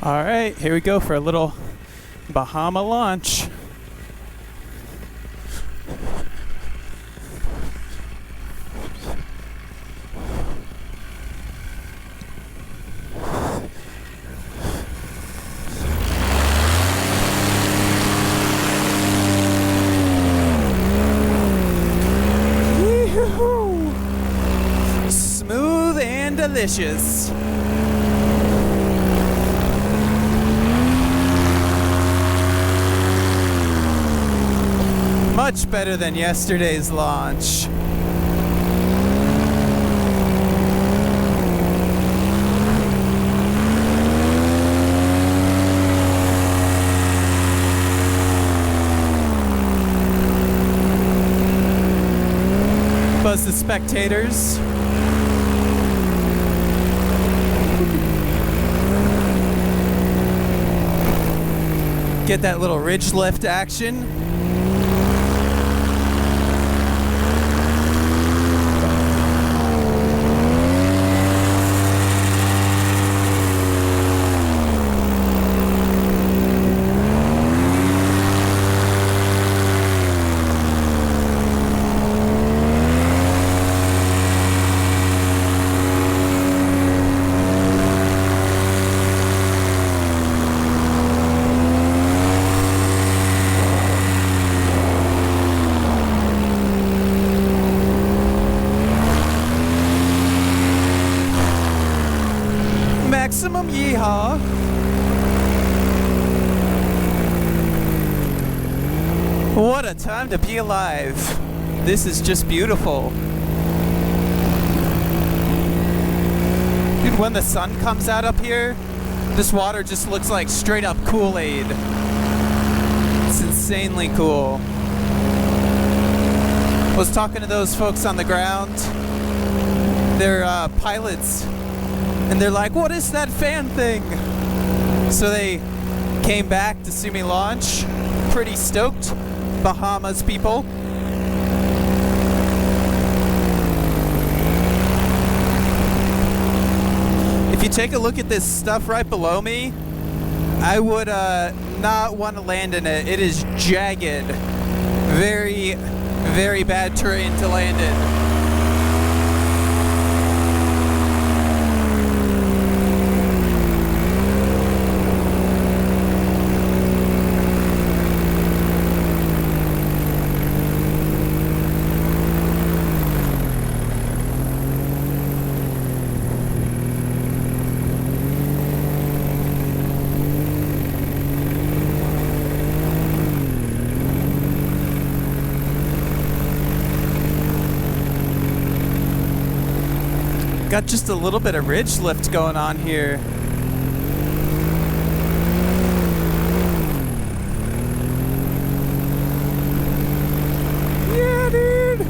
All right, here we go for a little Bahama launch. Yee-hoo-hoo. Smooth and delicious. Much better than yesterday's launch. Buzz the spectators. Get that little ridge lift action. Maximum yeehaw. What a time to be alive. This is just beautiful. Dude, when the sun comes out up here, this water just looks like straight up Kool-Aid. It's insanely cool. I was talking to those folks on the ground. They're pilots. And they're like, what is that fan thing? So they came back to see me launch. Pretty stoked. Bahamas people. If you take a look at this stuff right below me, I would not want to land in it. It is jagged. Very, very bad terrain to land in. Got just a little bit of ridge lift going on here. Yeah, dude.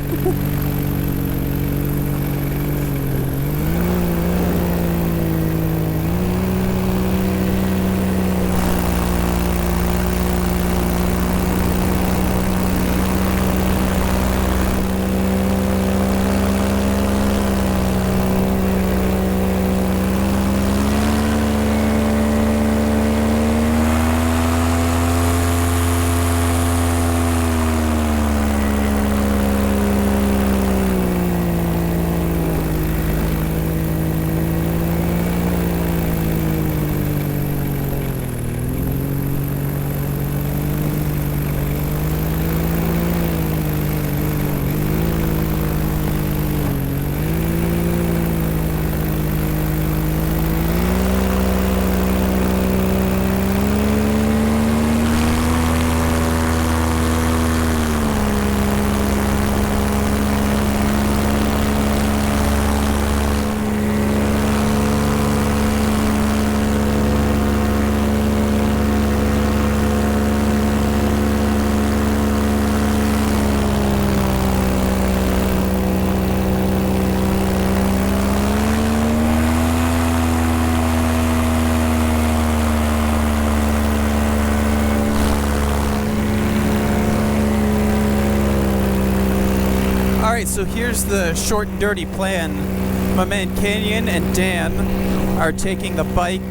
So here's the short and dirty plan. My man Canyon and Dan are taking the bike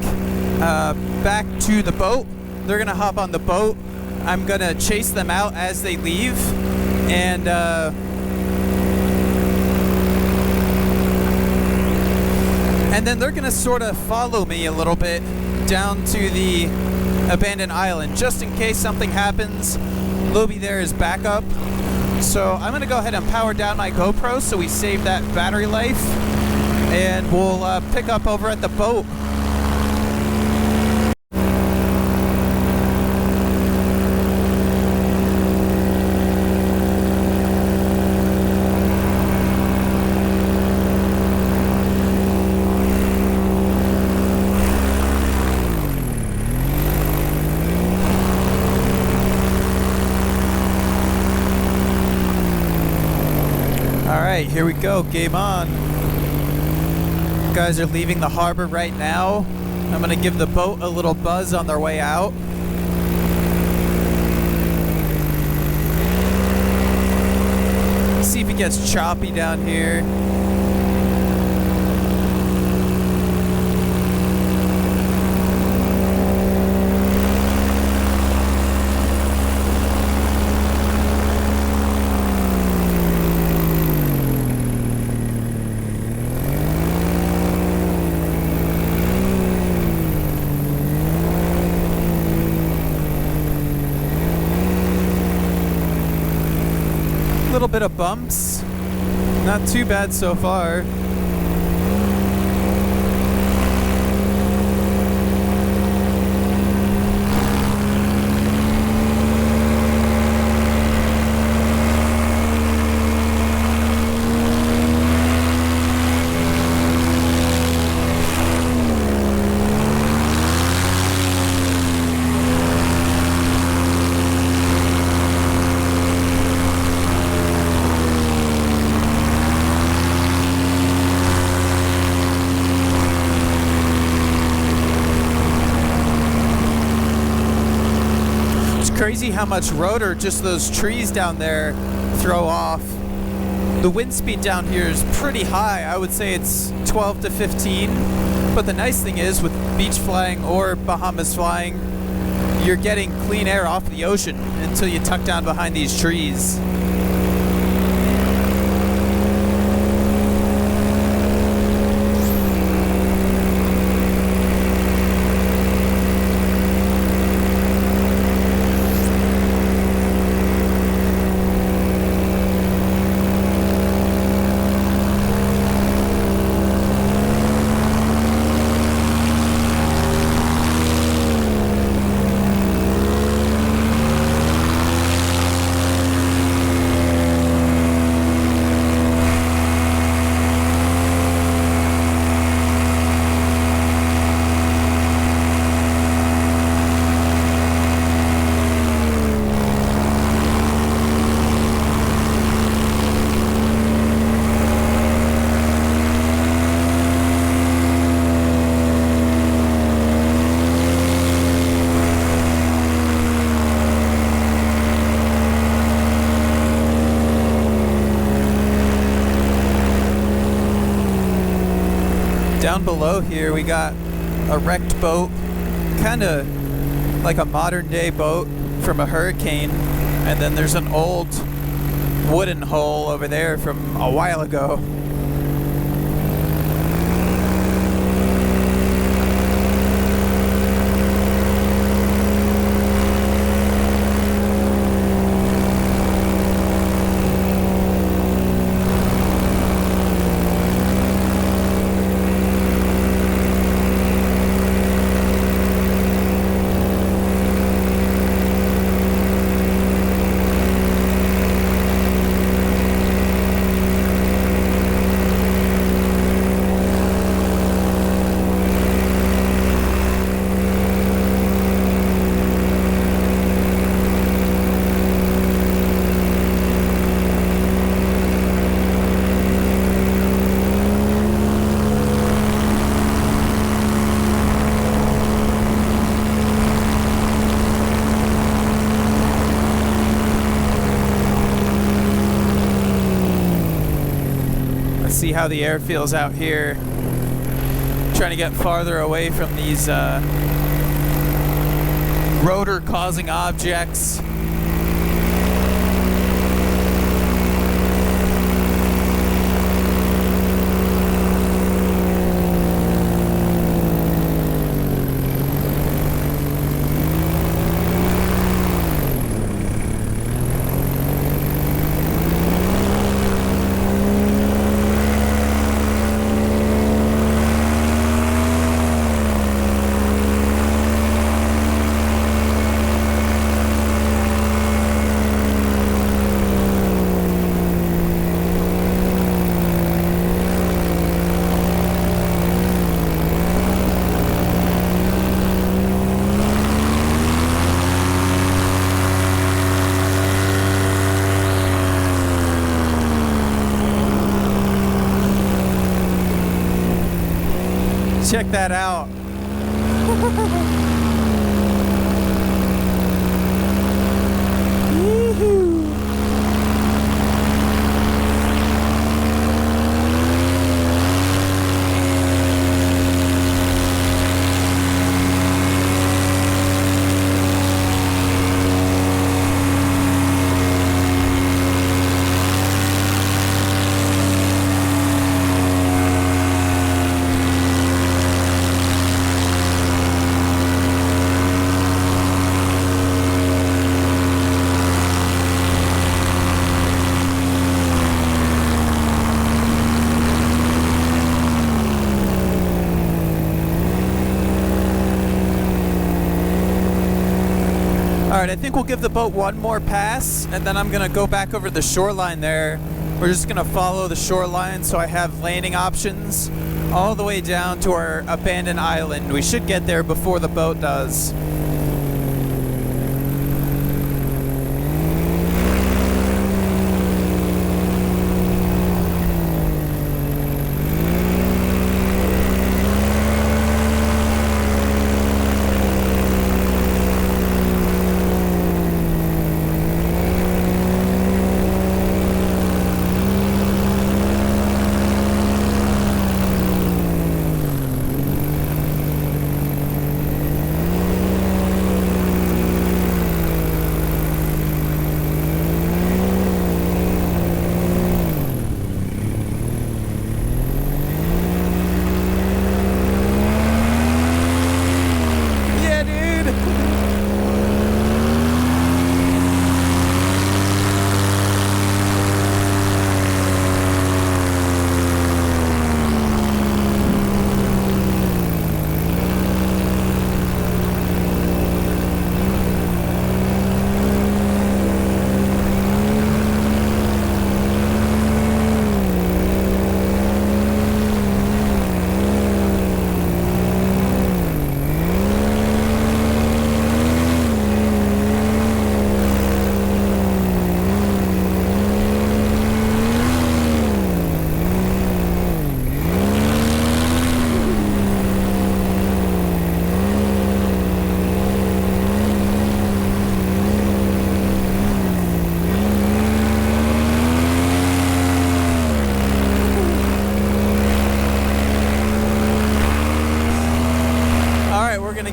back to the boat. They're gonna hop on the boat. I'm gonna chase them out as they leave, and then they're gonna sort of follow me a little bit down to the abandoned island, just in case something happens. They'll be there as backup. So I'm gonna go ahead and power down my GoPro so we save that battery life, and we'll pick up over at the boat. Alright, here we go. Game on. Guys are leaving the harbor right now. I'm going to give the boat a little buzz on their way out. See if it gets choppy down here. Little bit of bumps, not too bad so far. Crazy how much rotor just those trees down there throw off. The wind speed down here is pretty high. I would say it's 12 to 15. But the nice thing is, with beach flying or Bahamas flying, you're getting clean air off the ocean until you tuck down behind these trees. Down below here we got a wrecked boat, kind of like a modern day boat from a hurricane, and then there's an old wooden hull over there from a while ago. See how the air feels out here. Trying to get farther away from these rotor causing objects. Check that out. Alright, I think we'll give the boat one more pass, and then I'm going to go back over the shoreline there. We're just going to follow the shoreline so I have landing options all the way down to our abandoned island. We should get there before the boat does.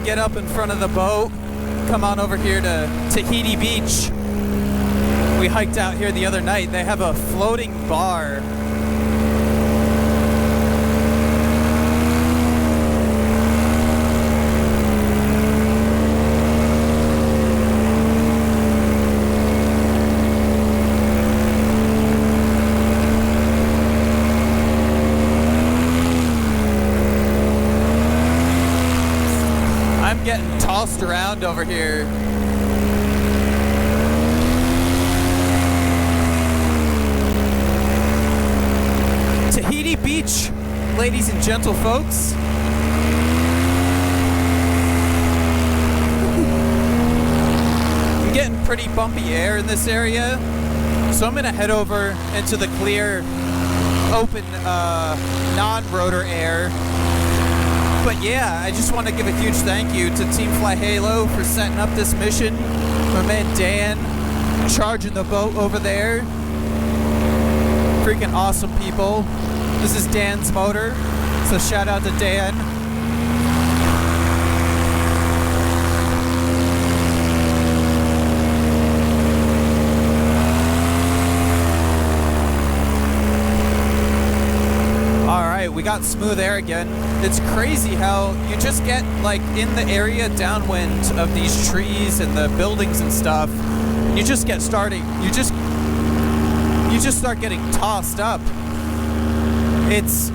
Get up in front of the boat, come on over here to Tahiti Beach. We hiked out here the other night. They have a floating bar. Getting tossed around over here. Tahiti Beach, ladies and gentle folks. I'm getting pretty bumpy air in this area, so I'm gonna head over into the clear, open, non-rotor air. But yeah, I just want to give a huge thank you to Team Fly Halo for setting up this mission. My man Dan charging the boat over there. Freaking awesome people. This is Dan's motor, so shout out to Dan. right, we got smooth air again. It's crazy how you just get like in the area downwind of these trees and the buildings and stuff. You just get starting. You just start getting tossed up. It's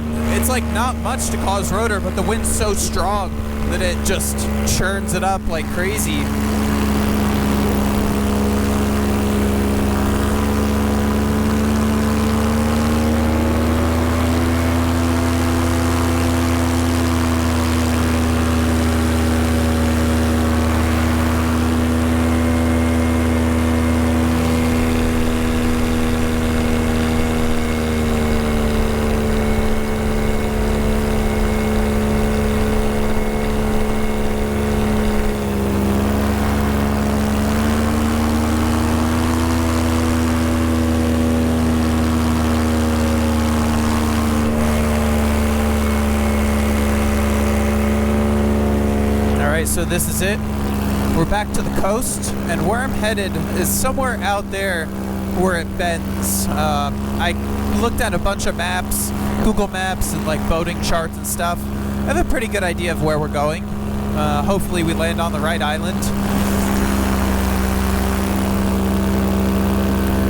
like not much to cause rotor, but the wind's so strong that it just churns it up like crazy. So this is it. We're back to the coast, and where I'm headed is somewhere out there where it bends. I looked at a bunch of maps, Google Maps, and like boating charts and stuff. I have a pretty good idea of where we're going. Hopefully we land on the right island.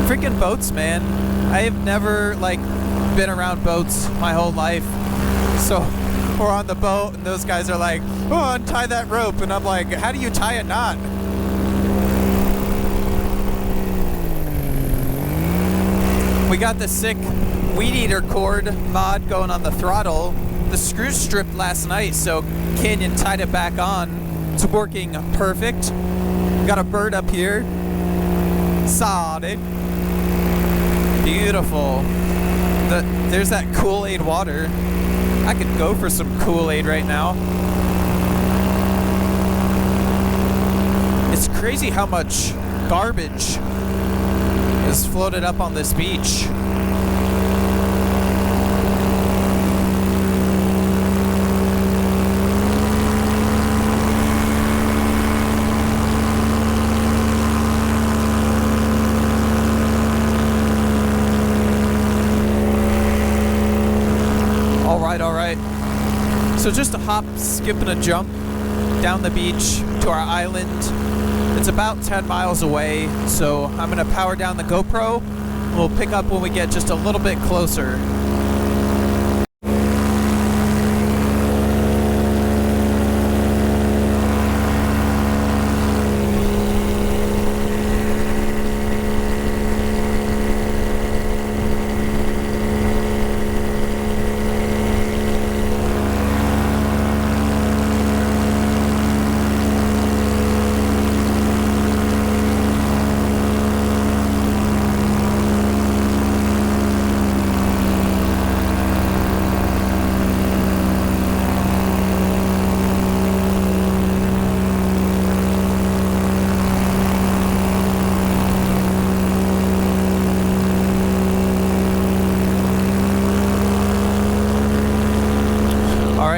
Freaking boats, man. I have never like been around boats my whole life. So we're on the boat and those guys are like, oh, untie that rope, and I'm like, how do you tie a knot? We got the sick weed eater cord mod going on the throttle. The screw stripped last night, so Canyon tied it back on. It's working perfect. Got a bird up here. Sawed it. Beautiful. There's that Kool-Aid water. I could go for some Kool-Aid right now. It's crazy how much garbage is floated up on this beach. All right. So just a hop, skip, and a jump down the beach to our island. It's about 10 miles away, so I'm going to power down the GoPro. We'll pick up when we get just a little bit closer.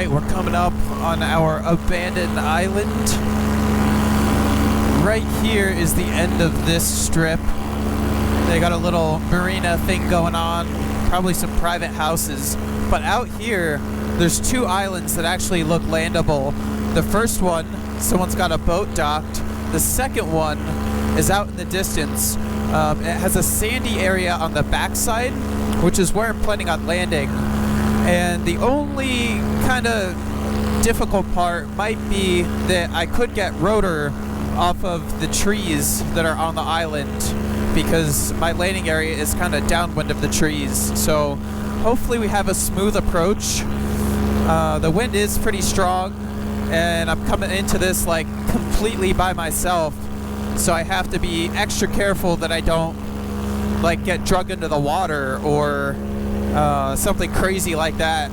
We're coming up on our abandoned island. Right here is the end of this strip. They got a little marina thing going on, probably some private houses. But out here, there's two islands that actually look landable. The first one, someone's got a boat docked. The second one is out in the distance. It has a sandy area on the backside, which is where I'm planning on landing. And the only kind of difficult part might be that I could get rotor off of the trees that are on the island because my landing area is kind of downwind of the trees. So hopefully we have a smooth approach. The wind is pretty strong and I'm coming into this like completely by myself. So I have to be extra careful that I don't like get drugged into the water or something crazy like that.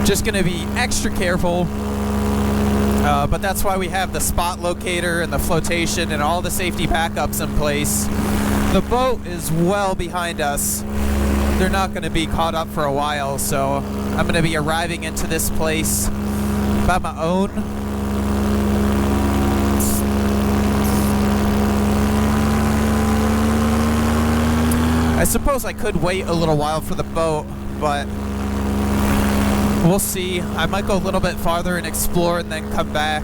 Just gonna be extra careful, but that's why we have the spot locator and the flotation and all the safety backups in place. The boat is well behind us. They're not gonna be caught up for a while, so I'm gonna be arriving into this place by my own. I suppose I could wait a little while for the boat, but We'll see. I might go a little bit farther and explore and then come back.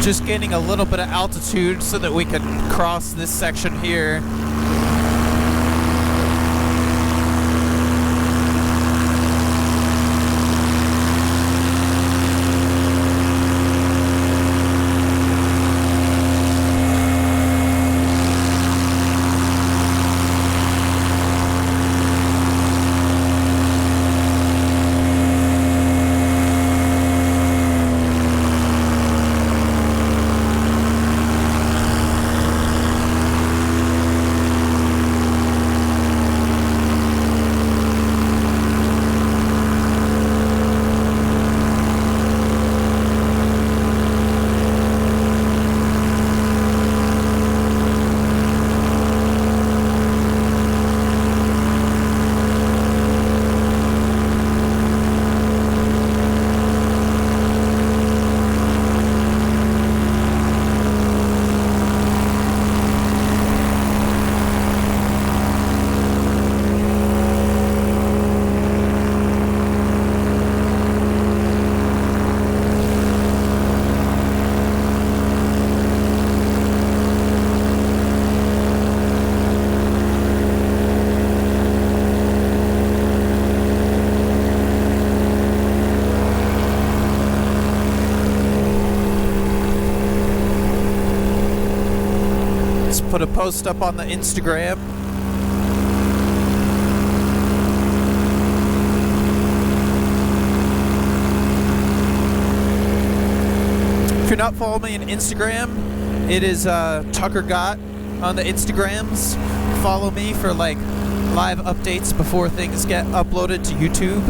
Just gaining a little bit of altitude so that we can cross this section here. Put a post up on the Instagram. If you're not following me on Instagram, it is Tucker Gott on the Instagrams. Follow me for like live updates before things get uploaded to YouTube.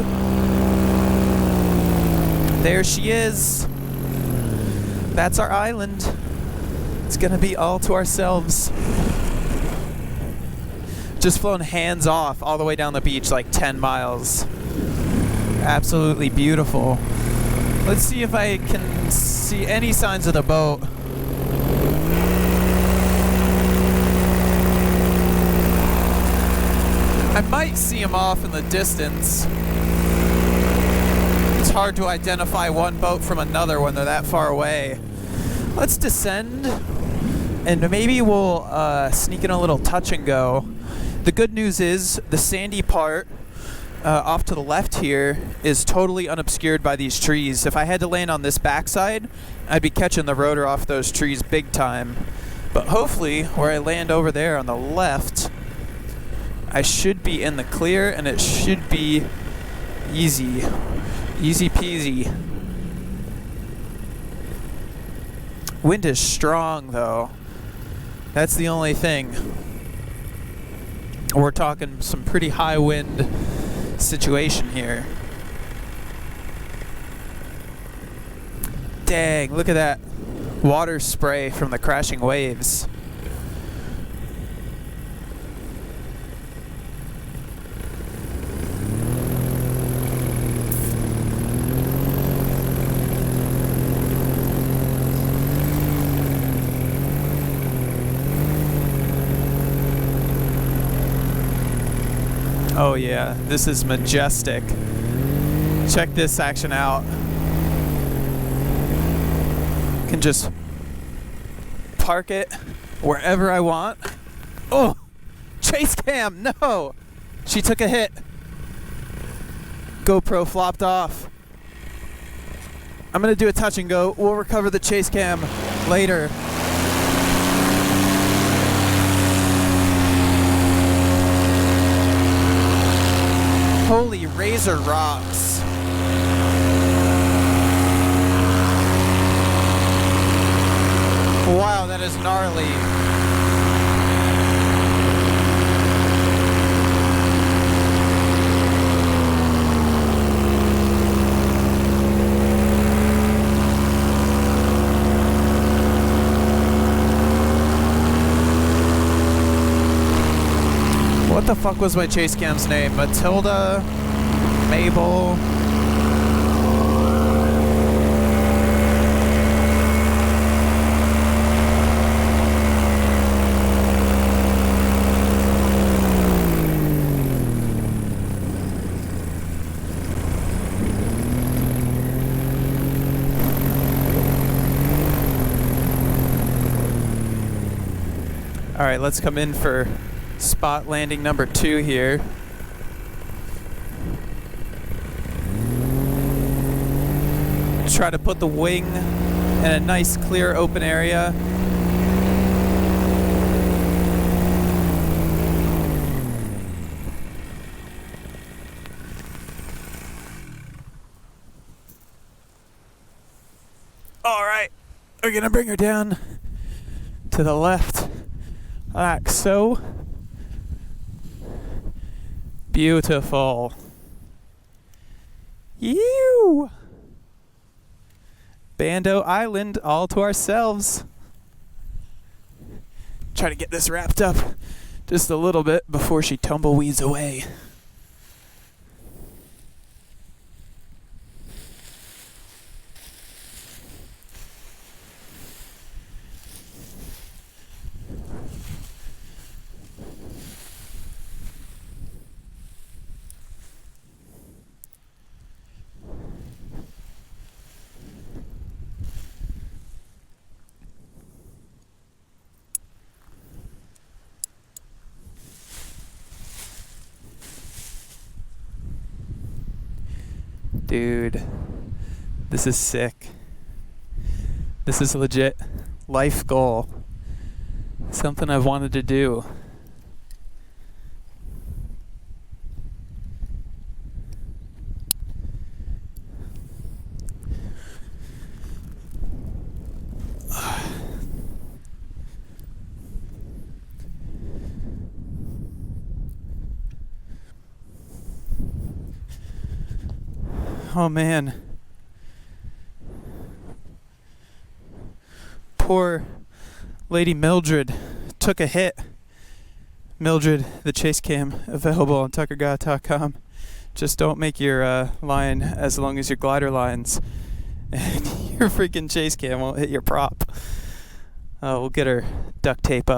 There she is. That's our island. It's gonna be all to ourselves. Just flown hands off all the way down the beach, like 10 miles. Absolutely beautiful. Let's see if I can see any signs of the boat. I might see them off in the distance. It's hard to identify one boat from another when they're that far away. Let's descend, and maybe we'll sneak in a little touch and go. The good news is the sandy part off to the left here is totally unobscured by these trees. If I had to land on this backside, I'd be catching the rotor off those trees big time. But hopefully, where I land over there on the left, I should be in the clear, and it should be easy. Easy peasy. Wind is strong, though. That's the only thing. We're talking some pretty high wind situation here. Dang, look at that water spray from the crashing waves. Oh yeah, this is majestic. Check this action out. Can just park it wherever I want. Oh, chase cam, no! She took a hit. GoPro flopped off. I'm gonna do a touch and go. We'll recover the chase cam later. Holy razor rocks. Wow, that is gnarly. What the fuck was my chase cam's name? Matilda? Mabel? Alright, let's come in for spot landing number 2 here. Try to put the wing in a nice clear open area. Alright, we're gonna bring her down to the left like so. Beautiful. You. Bando Island all to ourselves. Try to get this wrapped up just a little bit before she tumbleweeds away. Dude, this is sick. This is legit life goal. Something I've wanted to do. Oh man. Poor Lady Mildred took a hit. Mildred, the chase cam, available on tuckergott.com. Just don't make your line as long as your glider lines, and your freaking chase cam won't hit your prop. We'll get her duct taped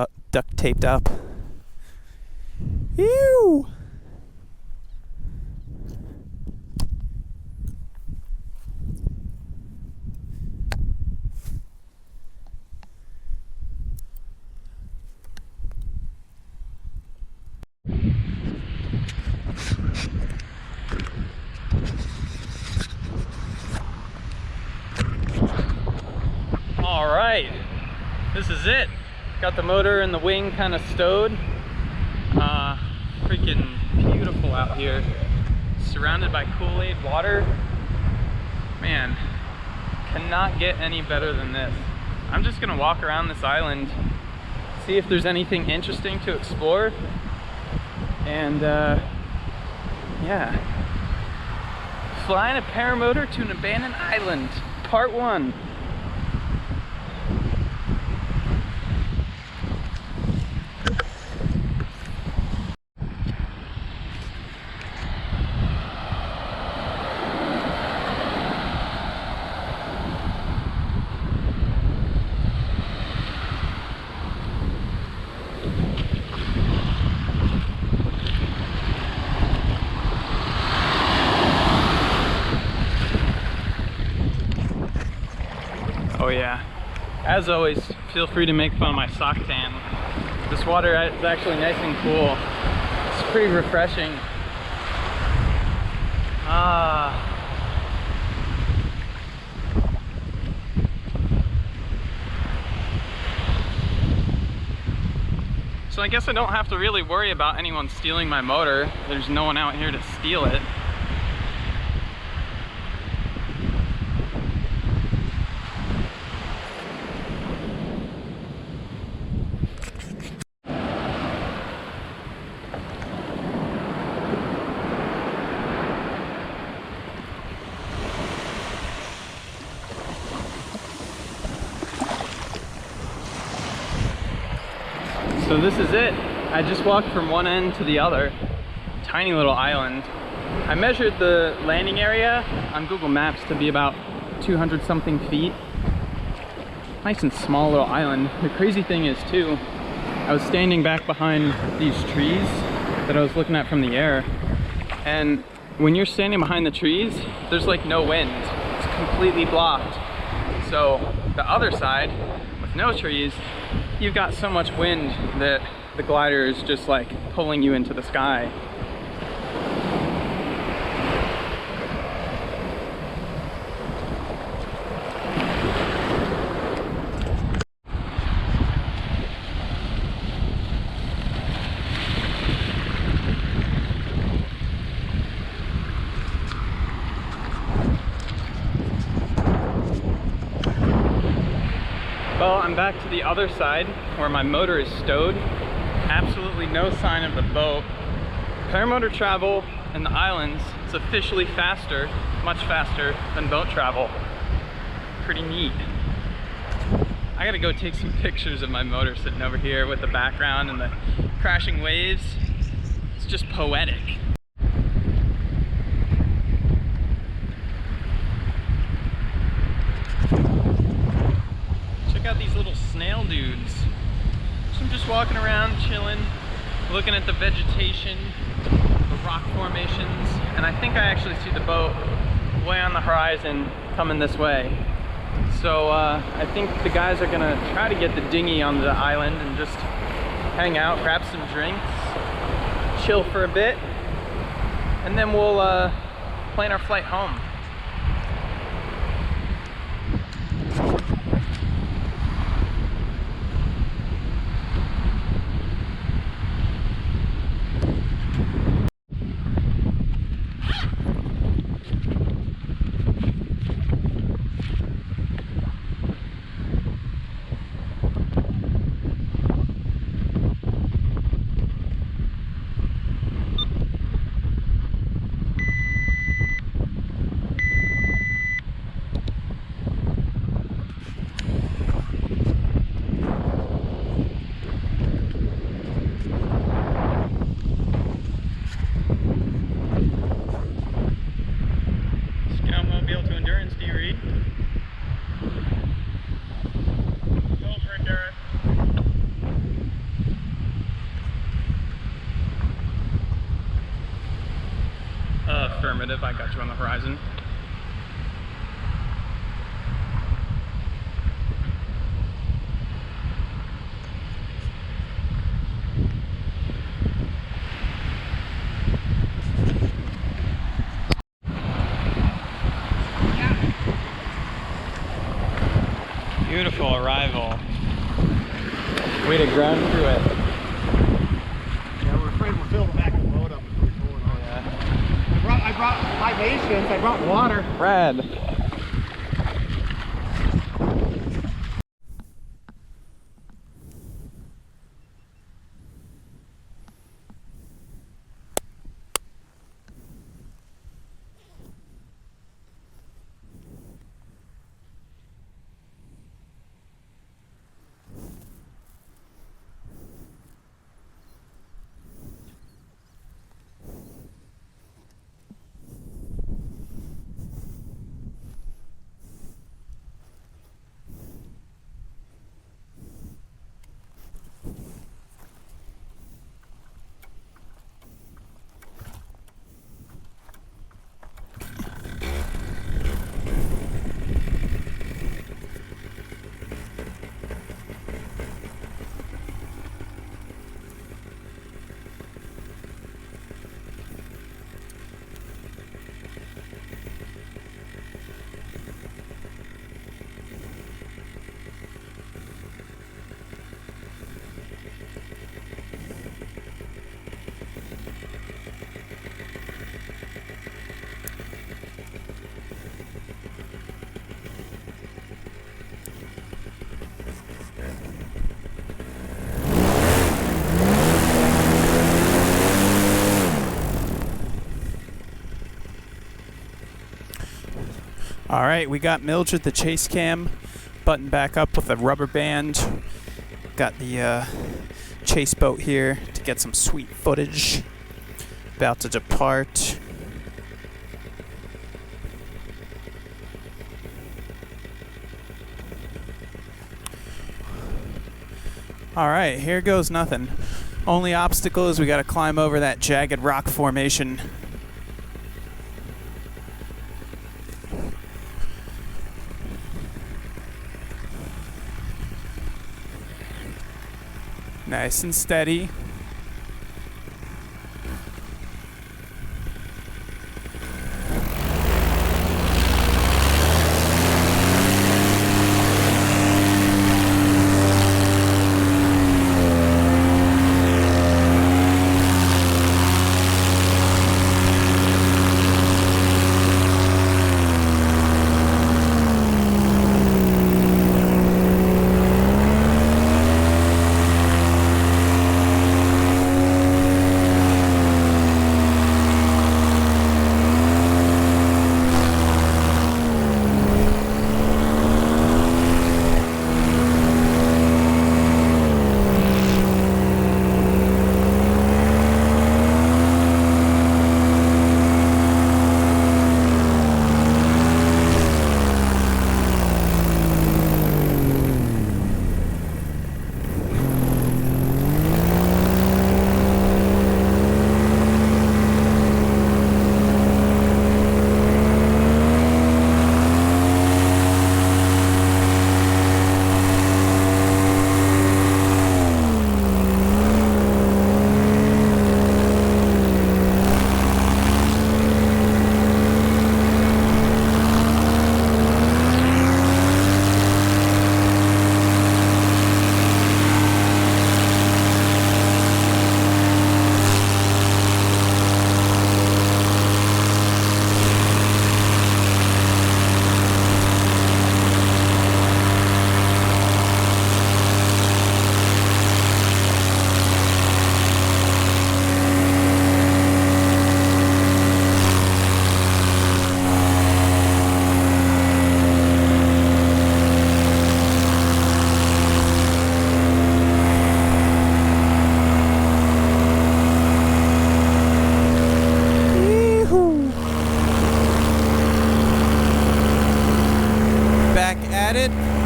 up. Ew! Alright, this is it. Got the motor and the wing kind of stowed. Freaking beautiful out here. Surrounded by Kool-Aid water. Man, cannot get any better than this. I'm just gonna walk around this island, see if there's anything interesting to explore. And yeah. Flying a paramotor to an abandoned island, part 1. As always, feel free to make fun of my sock tan. This water is actually nice and cool. It's pretty refreshing. So I guess I don't have to really worry about anyone stealing my motor. There's no one out here to steal it. So this is it. I just walked from one end to the other. Tiny little island. I measured the landing area on Google Maps to be about 200 something feet. Nice and small little island. The crazy thing is too, I was standing back behind these trees that I was looking at from the air. And when you're standing behind the trees, there's like no wind. It's completely blocked. So the other side, with no trees, you've got so much wind that the glider is just like pulling you into the sky. Well, I'm back to the other side where my motor is stowed. Absolutely no sign of the boat. Paramotor travel in the islands is officially faster, much faster than boat travel. Pretty neat. I gotta go take some pictures of my motor sitting over here with the background and the crashing waves. It's just poetic. Check out these little snail dudes. So I'm just walking around, chilling, looking at the vegetation, the rock formations, and I think I actually see the boat way on the horizon coming this way. So I think the guys are gonna try to get the dinghy on the island and just hang out, grab some drinks, chill for a bit, and then we'll plan our flight home. Affirmative, I got you on the horizon. Beautiful arrival. Way to ground through it. Yeah, we're afraid we'll fill the back of the boat up before we pull it on. Yeah. I brought libations, I brought water. Rad. All right, we got Mildred the chase cam buttoned back up with a rubber band. Got the chase boat here to get some sweet footage. About to depart. All right, here goes nothing. Only obstacle is we got to climb over that jagged rock formation. Nice and steady.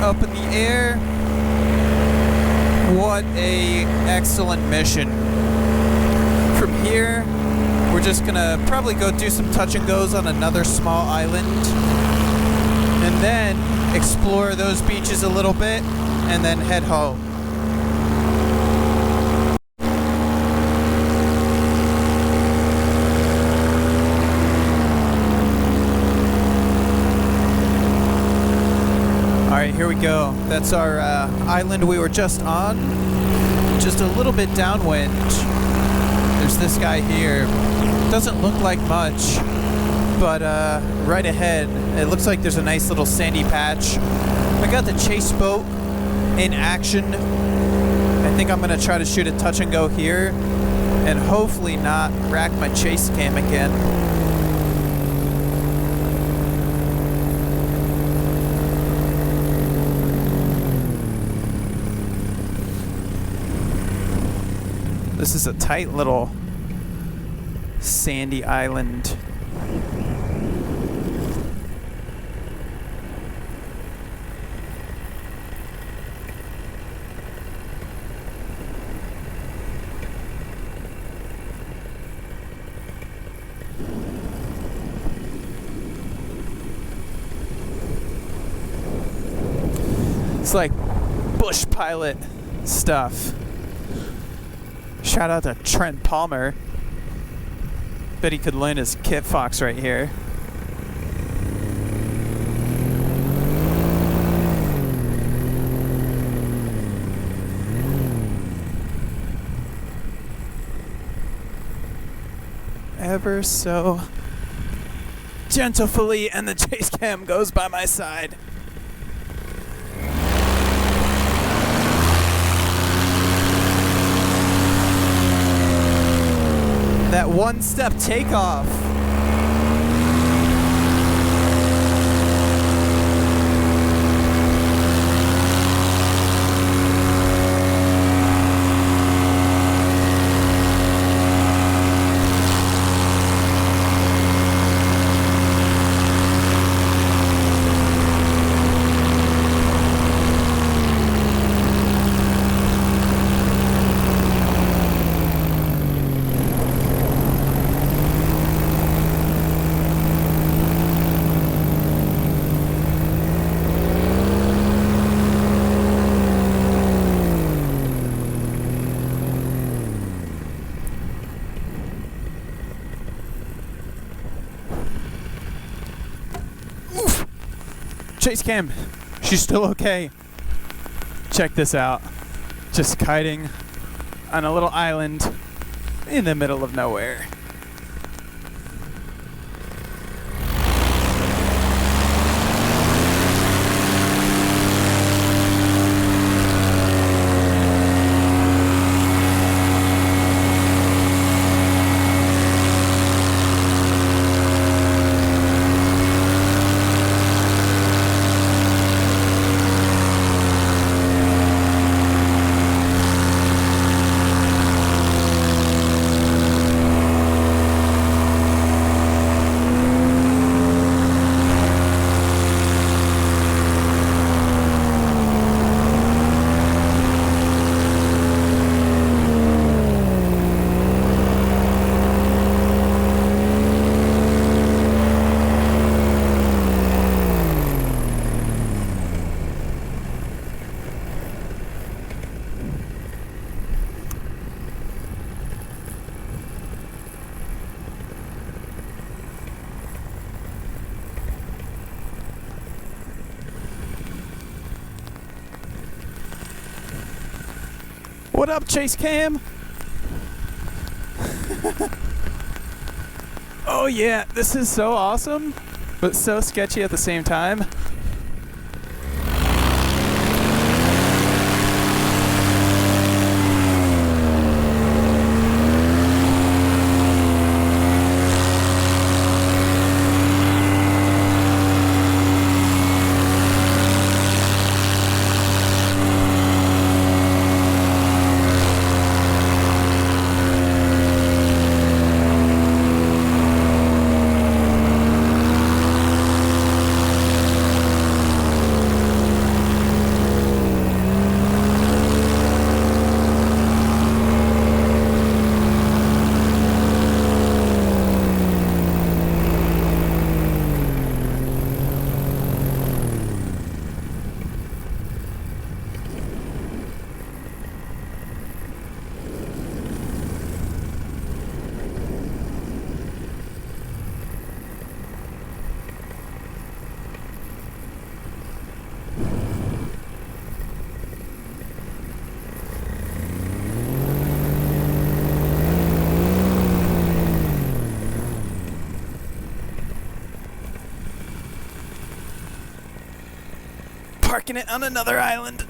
Up in the air. What a excellent mission. From here, we're just gonna probably go do some touch and goes on another small island, and then explore those beaches a little bit, and then head home. Here we go. That's our island we were just on. Just a little bit downwind. There's this guy here. Doesn't look like much, but right ahead, it looks like there's a nice little sandy patch. I got the chase boat in action. I think I'm gonna try to shoot a touch and go here, and hopefully not rack my chase cam again. This is a tight little sandy island. It's like bush pilot stuff. Shout out to Trent Palmer. Bet he could land his Kit Fox right here. Ever so gentlefully, and the chase cam goes by my side. That one-step takeoff. Chase cam. She's still okay. Check this out. Just kiting on a little island in the middle of nowhere. What up, Chase Cam? Oh yeah, this is so awesome, but so sketchy at the same time. Parking it on another island.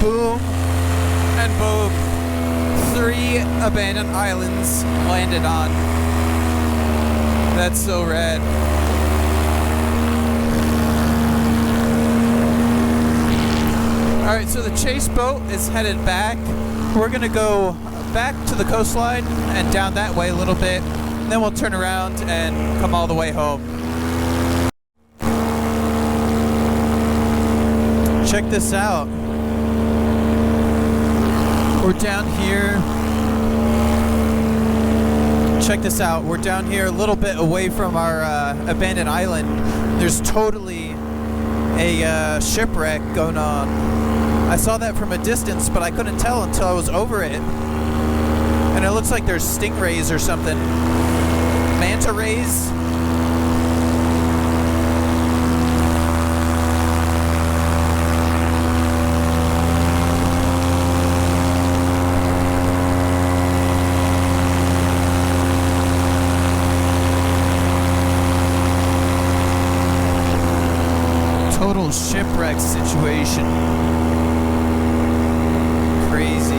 Boom, and boom. 3 abandoned islands landed on. That's so rad. Alright, so the chase boat is headed back. We're gonna go back to the coastline and down that way a little bit. And then we'll turn around and come all the way home. Check this out. We're down here. Check this out. We're down here a little bit away from our abandoned island. There's totally a shipwreck going on. I saw that from a distance, but I couldn't tell until I was over it. And it looks like there's stingrays or something. Manta rays. Total shipwreck situation. Crazy.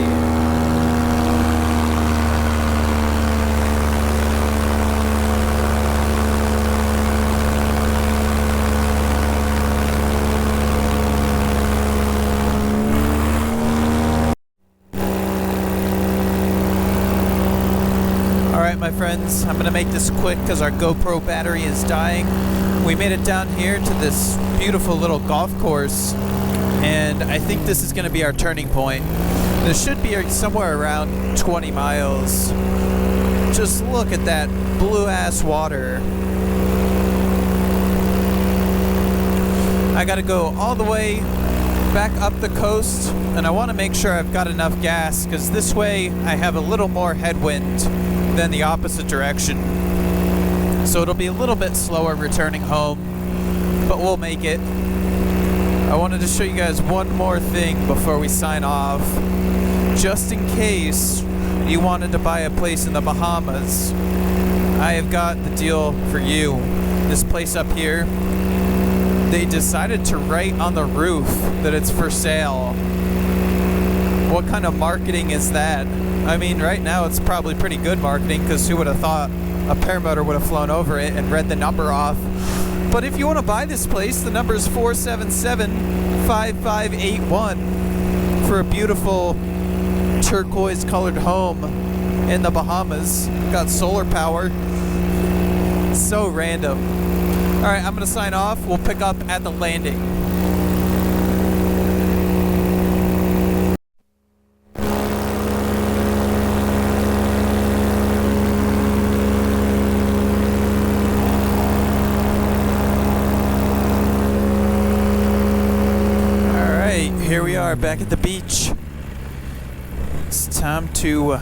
All right, my friends. I'm gonna make this quick because our GoPro battery is dying. We made it down here to this beautiful little golf course, and I think this is gonna be our turning point. This should be somewhere around 20 miles. Just look at that blue ass water. I gotta go all the way back up the coast, and I want to make sure I've got enough gas, because this way I have a little more headwind than the opposite direction. So it'll be a little bit slower returning home, but we'll make it. I wanted to show you guys one more thing before we sign off. Just in case you wanted to buy a place in the Bahamas, I have got the deal for you. This place up here, they decided to write on the roof that it's for sale. What kind of marketing is that? I mean, right now it's probably pretty good marketing, because who would have thought a paramotor would have flown over it and read the number off? But if you want to buy this place, the number is 477-5581 for a beautiful turquoise colored home in the Bahamas. Got solar power. So random. Alright, I'm going to sign off. We'll pick up at the landing. Alright, here we are back at the beach. It's time to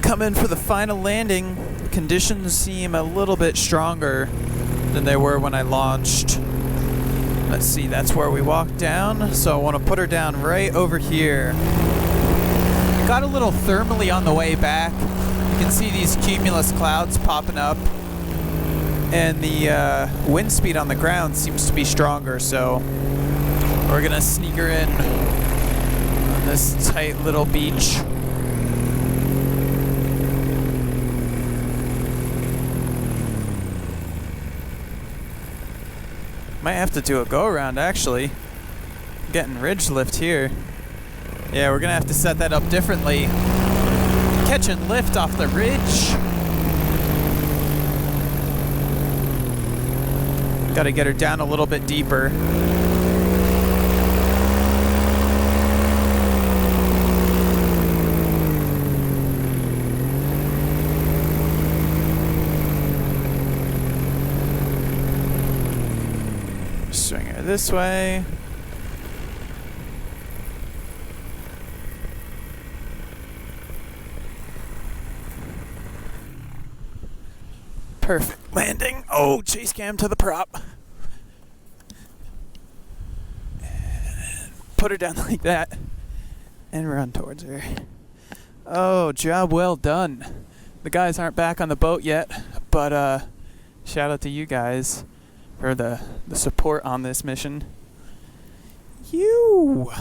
come in for the final landing. Conditions seem a little bit stronger than they were when I launched. Let's see, that's where we walked down, so I want to put her down right over here. Got a little thermally on the way back. You can see these cumulus clouds popping up, and the wind speed on the ground seems to be stronger, so we're gonna sneak her in on this tight little beach. Might have to do a go-around, actually. Getting ridge lift here. Yeah, we're gonna have to set that up differently. Catching lift off the ridge. Gotta get her down a little bit deeper. Swing her this way. Perfect landing. Oh, chase cam to the prop. And put her down like that and run towards her. Oh, job well done. The guys aren't back on the boat yet, but shout out to you guys for the support on this mission. You.